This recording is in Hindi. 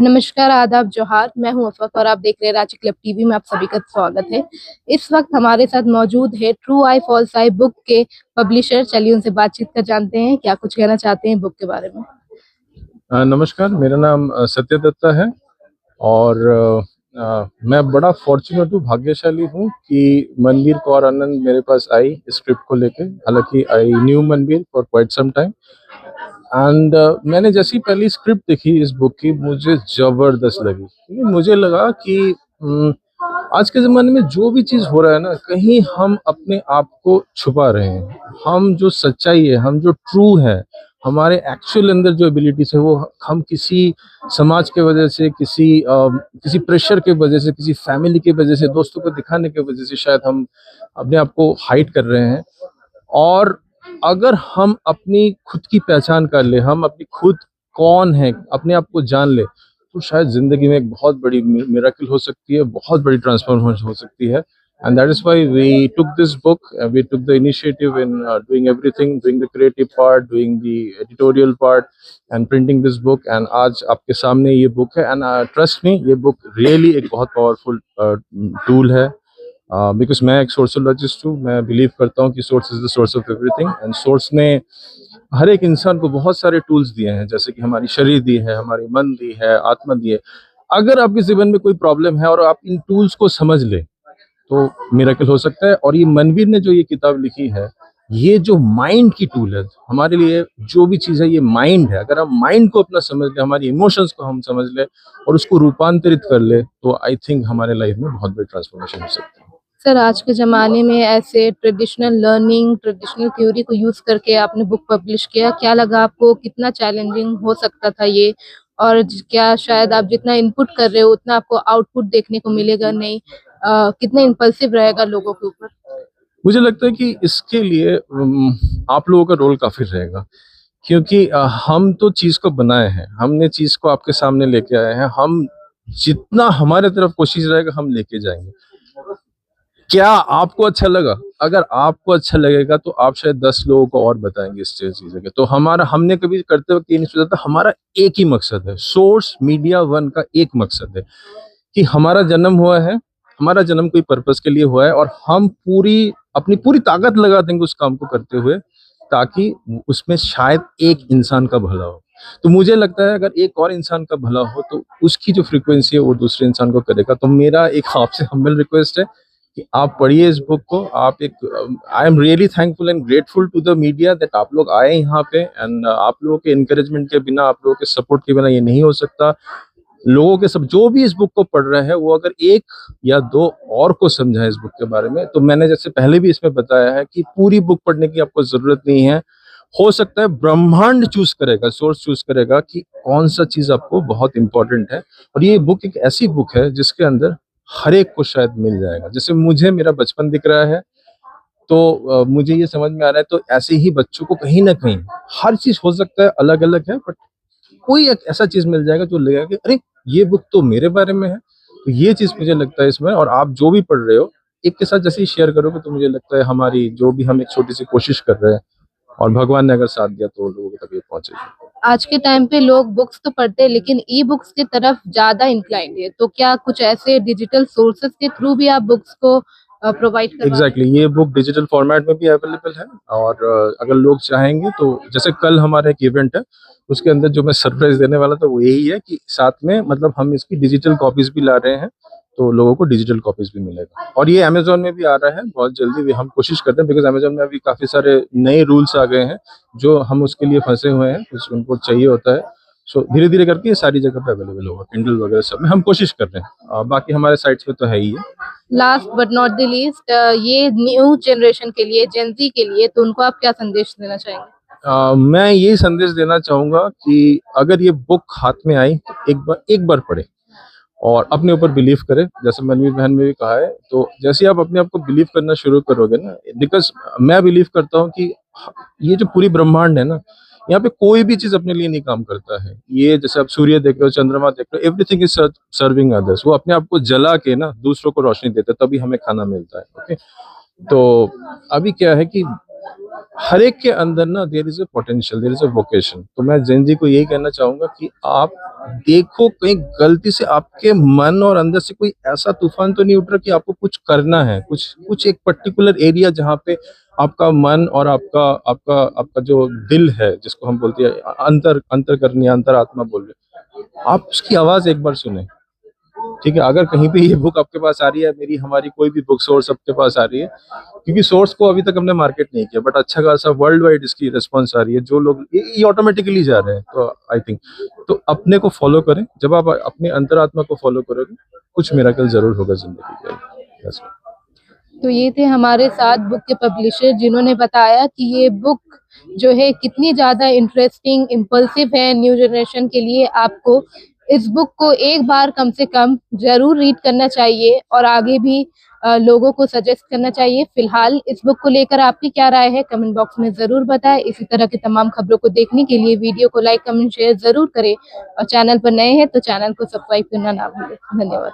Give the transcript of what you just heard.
नमस्कार, आदाब, जोहार। मैं हूं अफ़फ़ा और आप देख रहे हैं रांची क्लब टीवी में। आप सभी का स्वागत है। इस वक्त हमारे साथ मौजूद है true I false I book के पब्लिशर। चलिए उनसे बातचीत कर जानते हैं क्या कुछ कहना चाहते हैं बुक के बारे में। नमस्कार, मेरा नाम सत्य दत्ता है और मैं बड़ा फॉर्चुनेट हूँ, भाग्यशाली हूँ कि मनवीर कौर आनंद मेरे पास आई स्क्रिप्ट को लेके। हालांकि I knew Manveer for quite some time and मैंने जैसी पहली स्क्रिप्ट देखी इस बुक की, मुझे जबरदस्त लगी। क्योंकि मुझे लगा कि आज के ज़माने में जो भी चीज़ हो रहा है ना, कहीं हम अपने आप को छुपा रहे हैं। हम जो सच्चाई है, हम जो ट्रू है, हमारे एक्चुअल अंदर जो एबिलिटीज़ है, वो हम किसी समाज के वजह से, किसी प्रेशर के वजह से, किसी फैमिली की वजह से, दोस्तों को दिखाने की वजह से शायद हम अपने आप को हाइड कर रहे हैं। और अगर हम अपनी खुद की पहचान कर ले, हम अपनी खुद कौन है, अपने आप को जान ले, तो शायद जिंदगी में एक बहुत बड़ी मिरेकल हो सकती है, बहुत बड़ी ट्रांसफॉर्मेशन हो सकती है। And that is why we took this book, we took the initiative in doing everything, doing the creative part, doing the editorial part and printing this book. And आज आपके सामने ये बुक है एंड ट्रस्ट मी, ये बुक रियली एक बहुत पावरफुल टूल है। बिकॉज मैं एक सोर्सोलॉजिस्ट हूँ, मैं बिलीव करता हूँ कि source is the source of everything. And source ने हर एक इंसान को बहुत सारे टूल्स दिए हैं, जैसे कि हमारी शरीर दी है, हमारी मन दी है, आत्मा दी है। अगर आपके जीवन में कोई प्रॉब्लम है और आप इन टूल्स को समझ ले, तो मिरेकल हो सकता है। और ये मनवीर ने जो ये किताब लिखी है, ये जो माइंड की टूल है हमारे लिए, जो भी चीज़ है ये माइंड है। अगर हम माइंड को अपना समझ ले, हमारी इमोशंस को हम समझ ले और उसको रूपांतरित कर ले, तो आई थिंक हमारे लाइफ में बहुत बड़ी ट्रांसफॉर्मेशन हो सकती है। सर, आज के ज़माने में ऐसे ट्रेडिशनल लर्निंग, ट्रेडिशनल थ्योरी को यूज़ करके आपने बुक पब्लिश किया। क्या लगा आपको? कितना चैलेंजिंग हो सकता था ये? और क्या शायद आप जितना इनपुट कर रहे हो उतना आपको आउटपुट देखने को मिलेगा नहीं? कितना इम्पल्सिव रहेगा लोगों के ऊपर? मुझे लगता है कि इसके लिए आप लोगों का रोल काफी रहेगा। क्योंकि हम तो चीज को बनाए हैं, हमने चीज को आपके सामने लेके आए हैं। हम जितना हमारे तरफ कोशिश रहेगा, हम लेके जाएंगे। क्या आपको अच्छा लगा? अगर आपको अच्छा लगेगा तो आप शायद 10 लोगों को और बताएंगे इस चीज के। तो हमने कभी करते वक्त ये नहीं सोचा था। हमारा एक ही मकसद है, सोर्स मीडिया वन का एक मकसद है कि हमारा जन्म हुआ है, हमारा जन्म कोई पर्पस के लिए हुआ है और हम अपनी पूरी ताकत लगा देंगे उस काम को करते हुए, ताकि उसमें शायद एक इंसान का भला हो। तो मुझे लगता है अगर एक और इंसान का भला हो तो उसकी जो फ्रीक्वेंसी है वो दूसरे इंसान को करेगा। तो मेरा एक आपसे हम्बल रिक्वेस्ट है कि आप पढ़िए इस बुक को। आप एक I am really thankful and grateful to the media that आप लोग आए यहाँ पे। एंड आप लोगों के एनकरेजमेंट के बिना, आप लोगों के सपोर्ट के बिना ये नहीं हो सकता। लोगों के सब जो भी इस बुक को पढ़ रहे हैं, वो अगर एक या दो और को समझाए इस बुक के बारे में, तो मैंने जैसे पहले भी इसमें बताया है कि पूरी बुक पढ़ने की आपको जरूरत नहीं है। हो सकता है ब्रह्मांड चूज करेगा, सोर्स चूज करेगा कि कौन सा चीज आपको बहुत इंपॉर्टेंट है। और ये बुक एक ऐसी बुक है जिसके अंदर हर एक को शायद मिल जाएगा। जैसे मुझे मेरा बचपन दिख रहा है, तो मुझे ये समझ में आ रहा है, तो ऐसे ही बच्चों को कहीं ना कहीं हर चीज हो सकता है अलग अलग है, बट कोई एक ऐसा चीज मिल जाएगा जो लगेगा कि अरे ये बुक तो मेरे बारे में है। तो ये चीज मुझे लगता है इसमें। और आप जो भी पढ़ रहे हो, एक के साथ जैसे ही शेयर करोगे, तो मुझे लगता है हमारी जो भी हम एक छोटी सी कोशिश कर रहे हैं, और भगवान ने अगर साथ दिया तो लोगों तक ये पहुंचेगी। आज के टाइम पे लोग बुक्स तो पढ़ते हैं लेकिन ई बुक्स की तरफ ज्यादा इंक्लाइंड है, तो क्या कुछ ऐसे डिजिटल सोर्सेज के थ्रू भी आप बुक्स को प्रोवाइड करवा रहे हैं? एग्जैक्टली ये बुक डिजिटल फॉर्मेट में भी अवेलेबल है। और अगर लोग चाहेंगे तो, जैसे कल हमारा एक इवेंट है, उसके अंदर जो मैं सरप्राइज देने वाला था वो यही है कि साथ में मतलब हम इसकी डिजिटल कॉपीज भी ला रहे हैं, तो लोगों को डिजिटल कॉपीज भी मिलेगा। और ये अमेजोन में भी आ रहा है बहुत जल्दी भी, हम कोशिश करते हैं। बिकॉज अमेजोन में अभी काफी सारे नए रूल्स आ गए हैं जो हम उसके लिए फंसे हुए हैं, कुछ उनको चाहिए होता है। सो धीरे धीरे करके ये सारी जगह पे अवेलेबल होगा, किंडल वगैरह सब में हम कोशिश कर रहे हैं। बाकी हमारे साइट्स पे तो है ही है। Last but not the least, ये न्यू जनरेशन के लिए, जेनजी के लिए, तो उनको आप क्या संदेश देना चाहेंगे? मैं यही संदेश देना चाहूंगा कि अगर ये बुक हाथ में आई तो एक बार पढ़े और अपने ऊपर बिलीव करे। जैसे मनवीर बहन ने भी कहा है, तो जैसे आप अपने आप को बिलीव करना शुरू करोगे ना, बिकॉज मैं बिलीव करता हूँ कि ये जो पूरी ब्रह्मांड है ना, यहाँ पे कोई भी चीज अपने लिए नहीं काम करता है। ये जैसे आप सूर्य देख रहे हो, चंद्रमा देख रहे हो, एवरीथिंग इज सर्विंग अदर्स। वो अपने आप को जला के ना दूसरों को रोशनी देता है, तभी हमें खाना मिलता है। ओके, तो अभी क्या है कि हर एक के अंदर ना there is a potential, there is a vocation. तो मैं जेन जी को यही कहना चाहूंगा कि आप देखो कहीं गलती से आपके मन और अंदर से कोई ऐसा तूफान तो नहीं उठ रहा कि आपको कुछ करना है, कुछ कुछ एक पर्टिकुलर एरिया जहाँ पे आपका मन और आपका आपका आपका जो दिल है, जिसको हम बोलते हैं अंतर अंतर करनी, अंतरात्मा बोल रहे, आप उसकी आवाज एक बार सुने। ठीक है, अगर कहीं पे ये बुक आपके पास आ रही है, मेरी हमारी कोई भी बुक सोर्स आपके पास आ रही है, क्योंकि सोर्स को अभी तक हमने मार्केट नहीं किया, बट अच्छा खासा वर्ल्ड वाइड इसकी रिस्पॉन्स आ रही है, जो लोग ये ऑटोमेटिकली जा रहे हैं, तो आई थिंक तो अपने को फॉलो करें। जब आप अपने अंतरात्मा को फॉलो करोगे, कुछ मिराकल जरूर होगा जिंदगी के। That's it. तो ये थे हमारे साथ बुक के पब्लिशर, जिन्होंने बताया कि ये बुक जो है कितनी ज़्यादा इंटरेस्टिंग, इम्पल्सिव है न्यू जनरेशन के लिए। आपको इस बुक को एक बार कम से कम ज़रूर रीड करना चाहिए और आगे भी लोगों को सजेस्ट करना चाहिए। फिलहाल इस बुक को लेकर आपकी क्या राय है, कमेंट बॉक्स में ज़रूर बताएं। इसी तरह की तमाम खबरों को देखने के लिए वीडियो को लाइक, कमेंट, शेयर ज़रूर करें और चैनल पर नए हैं तो चैनल को सब्सक्राइब करना ना भूलें। धन्यवाद।